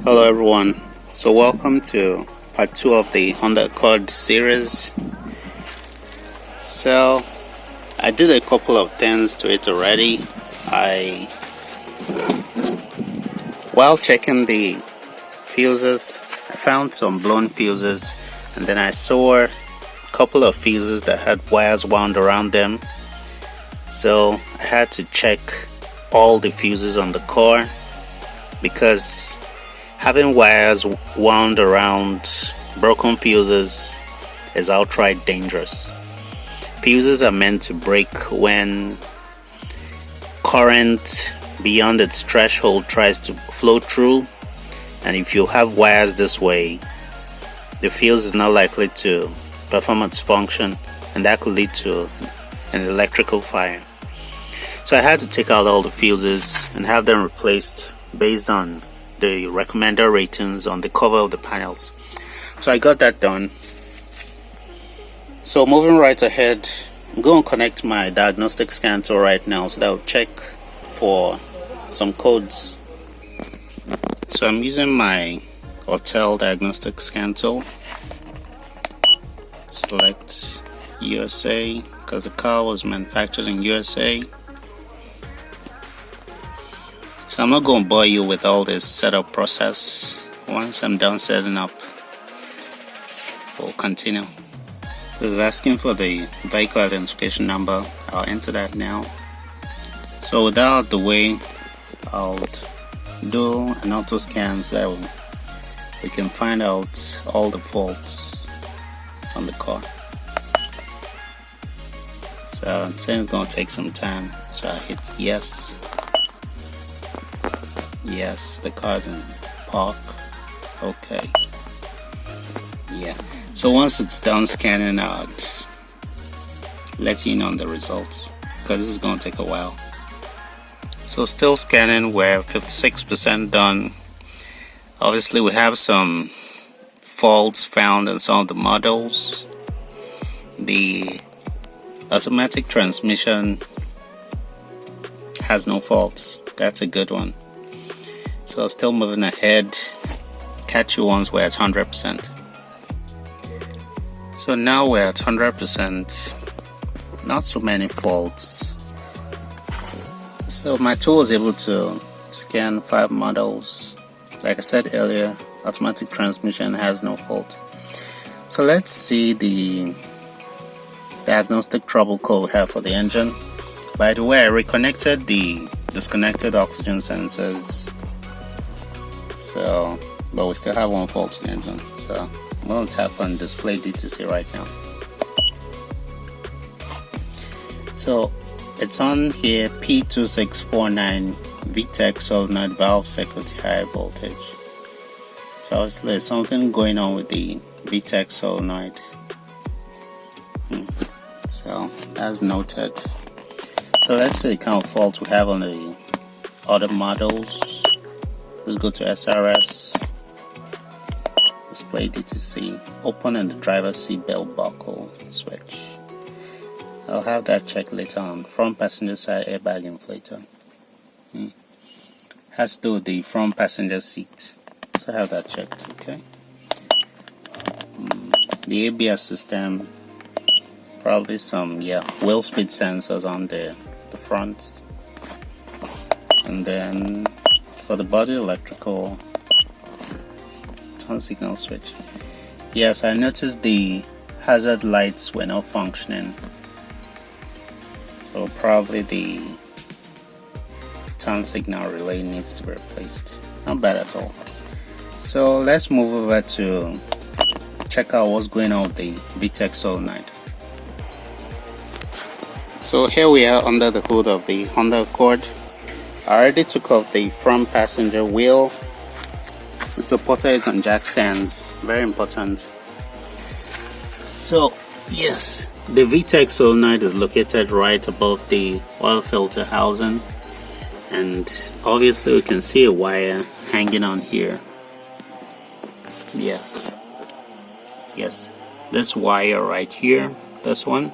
Hello everyone, so welcome to part 2 of the Honda Accord series. So I did a couple of things to it already. While checking the fuses, I found some blown fuses, and then I saw a couple of fuses that had wires wound around them. So I had to check all the fuses on the car, because having wires wound around broken fuses is outright dangerous. Fuses are meant to break when current beyond its threshold tries to flow through, and if you have wires this way, the fuse is not likely to perform its function, and that could lead to an electrical fire. So I had to take out all the fuses and have them replaced based on the recommended ratings on the cover of the panels. So I got that done. So moving right ahead, I'm going to connect my diagnostic scan tool right now so that I'll check for some codes. So I'm using my hotel diagnostic scan tool. Select USA because the car was manufactured in USA. So I'm not going to bore you with all this setup process. Once I'm done setting up, we'll continue. So it's asking for the vehicle identification number. I'll enter that now. So with that out of the way, I'll do an auto scan so that we can find out all the faults on the car. So it's saying it's going to take some time, so I hit yes. Yes, the car's in park. Okay. Yeah. So once it's done scanning out, let you know on the results, because this is going to take a while. So still scanning, we're 56% done. Obviously we have some faults found in some of the models. The automatic transmission has no faults. That's a good one. So still moving ahead. Catch you once we're at 100%. So now we're at 100%. Not so many faults. So my tool was able to scan 5 models. Like I said earlier, automatic transmission has no fault. So let's see the diagnostic trouble code we have for the engine. By the way, I reconnected the disconnected oxygen sensors. So, but we still have one fault to the engine. So I'm going to tap on display DTC right now. So it's on here, P2649 VTEC solenoid valve security high voltage. So obviously there's something going on with the VTEC solenoid. So that's noted. So let's see the kind of fault we have on the other models. Let's go to SRS, display DTC, open in the driver's seat belt buckle switch. I'll have that checked later on. Front passenger side airbag inflator. Has to do with the front passenger seat. So I have that checked, okay. The ABS system, probably some, wheel speed sensors on the front. And then for the body electrical, turn signal switch. Yes, I noticed the hazard lights were not functioning. So probably the turn signal relay needs to be replaced. Not bad at all. So let's move over to check out what's going on with the VTEC solenoid. So here we are under the hood of the Honda Accord. I already took off the front passenger wheel. The supporter is on jack stands, very important. So yes, the VTEC solenoid is located right above the oil filter housing, and obviously we can see a wire hanging on here. Yes, this wire right here, this one,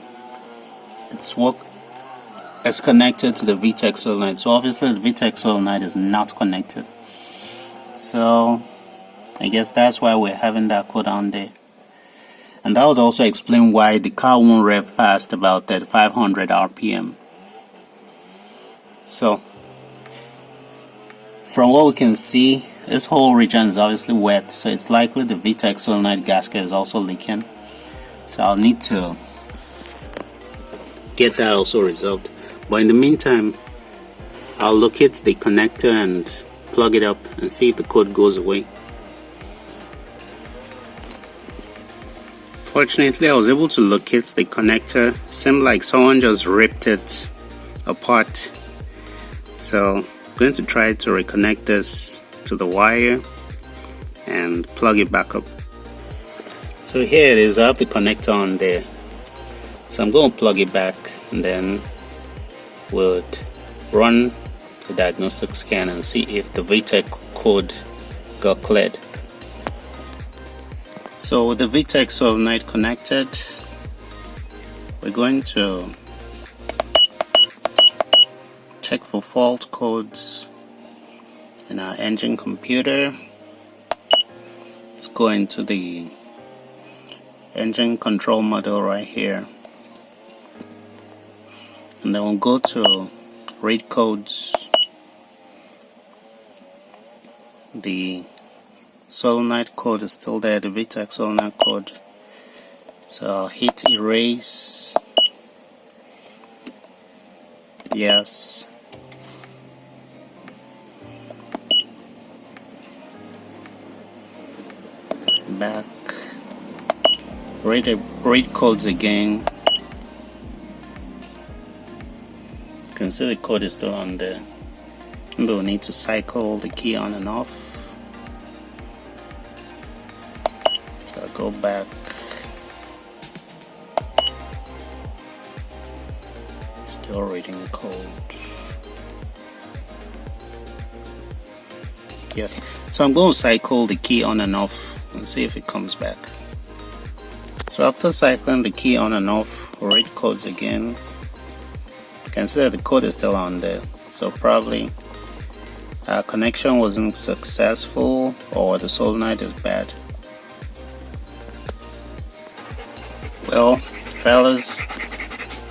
it's connected to the VTEC solenoid. So obviously the VTEC solenoid is not connected. So I guess that's why we're having that code on there. And that would also explain why the car won't rev past about 3500 RPM. So, from what we can see, this whole region is obviously wet, so it's likely the VTEC solenoid gasket is also leaking. So I'll need to get that also resolved. But in the meantime, I'll locate the connector and plug it up and see if the code goes away. Fortunately, I was able to locate the connector. Seemed like someone just ripped it apart. So I'm going to try to reconnect this to the wire and plug it back up. So here it is. I have the connector on there. So I'm going to plug it back and then we'll run the diagnostic scan and see if the VTEC code got cleared. So with the VTEC solenoid connected, we're going to check for fault codes in our engine computer. Let's go into the engine control module right here, and then we'll go to read codes. The solenoid code is still there, the VTEC solenoid code. So I'll hit erase. Yes. Back. Read codes again. You can see the code is still on there. Maybe we'll need to cycle the key on and off. So I'll go back. Still reading code. Yes. So I'm going to cycle the key on and off and see if it comes back. So after cycling the key on and off, we'll read codes again. You can see that the code is still on there. So probably our connection wasn't successful or the solenoid is bad. Well, fellas,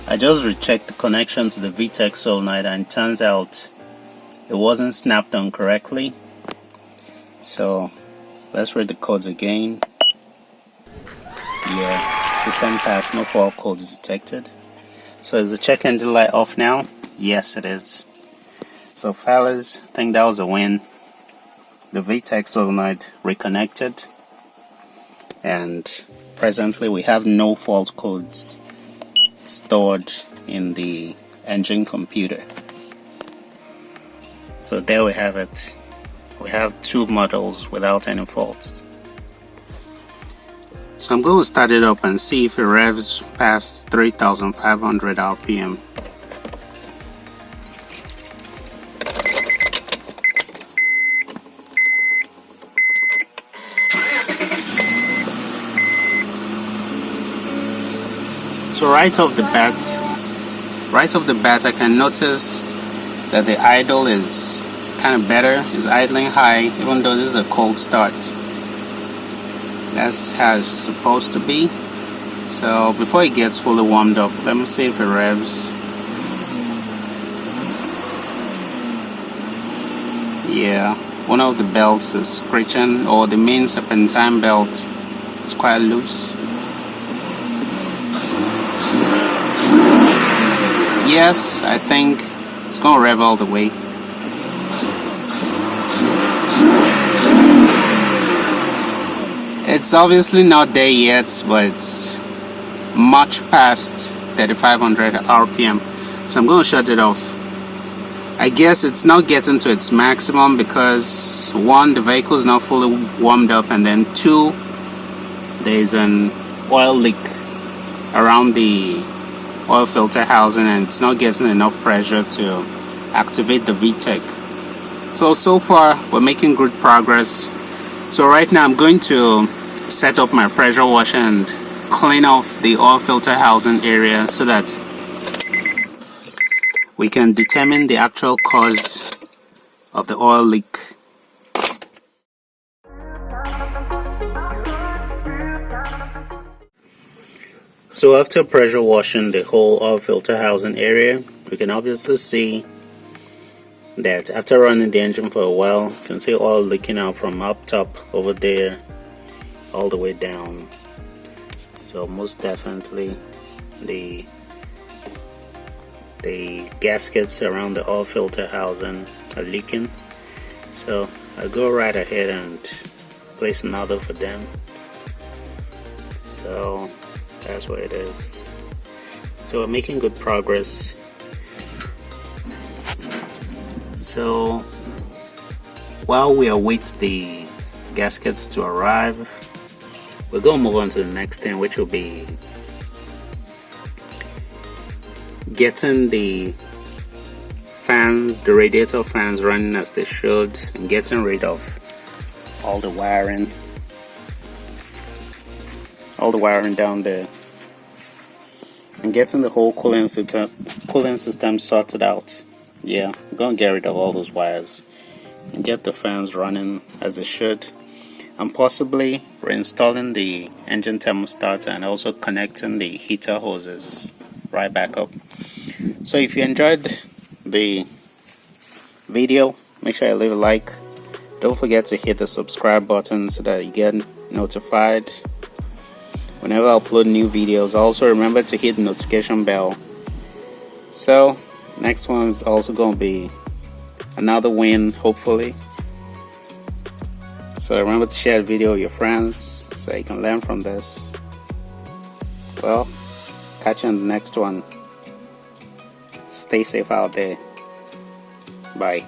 I just rechecked the connection to the VTEC solenoid and it turns out it wasn't snapped on correctly. So let's read the codes again. Yeah, system pass, no fault codes detected. So is the check engine light off now? Yes, it is. So fellas, I think that was a win. The VTEC solenoid reconnected, and presently we have no fault codes stored in the engine computer. So there we have it. We have two models without any faults. So I'm going to start it up and see if it revs past 3500 RPM. So right off the bat I can notice that the idle is kind of better. It's idling high even though this is a cold start. That's how it's supposed to be. So before it gets fully warmed up, let me see if it revs. Yeah, one of the belts is screeching, or the main serpentine belt is quite loose. Yes, I think it's gonna rev all the way. It's obviously not there yet, but it's much past 3500 RPM. So I'm going to shut it off. I guess it's not getting to its maximum because one, the vehicle is not fully warmed up, and then two, there's an oil leak around the oil filter housing and it's not getting enough pressure to activate the VTEC. So far we're making good progress. So right now I'm going to set up my pressure washer and clean off the oil filter housing area so that we can determine the actual cause of the oil leak. So after pressure washing the whole oil filter housing area, we can obviously see that after running the engine for a while, you can see oil leaking out from up top over there all the way down. So most definitely the gaskets around the oil filter housing are leaking. So I'll go right ahead and place another for them. So that's what it is. So we're making good progress. So while we await the gaskets to arrive, we're going to move on to the next thing, which will be getting the fans, the radiator fans running as they should, and getting rid of all the wiring down there, and getting the whole cooling system sorted out. Yeah, I'm gonna get rid of all those wires and get the fans running as they should, and possibly reinstalling the engine thermostat and also connecting the heater hoses right back up. So if you enjoyed the video, make sure you leave a like. Don't forget to hit the subscribe button so that you get notified whenever I upload new videos. Also remember to hit the notification bell. So next one's also going to be another win, hopefully. So remember to share the video with your friends so you can learn from this. Well, catch you on the next one. Stay safe out there. Bye.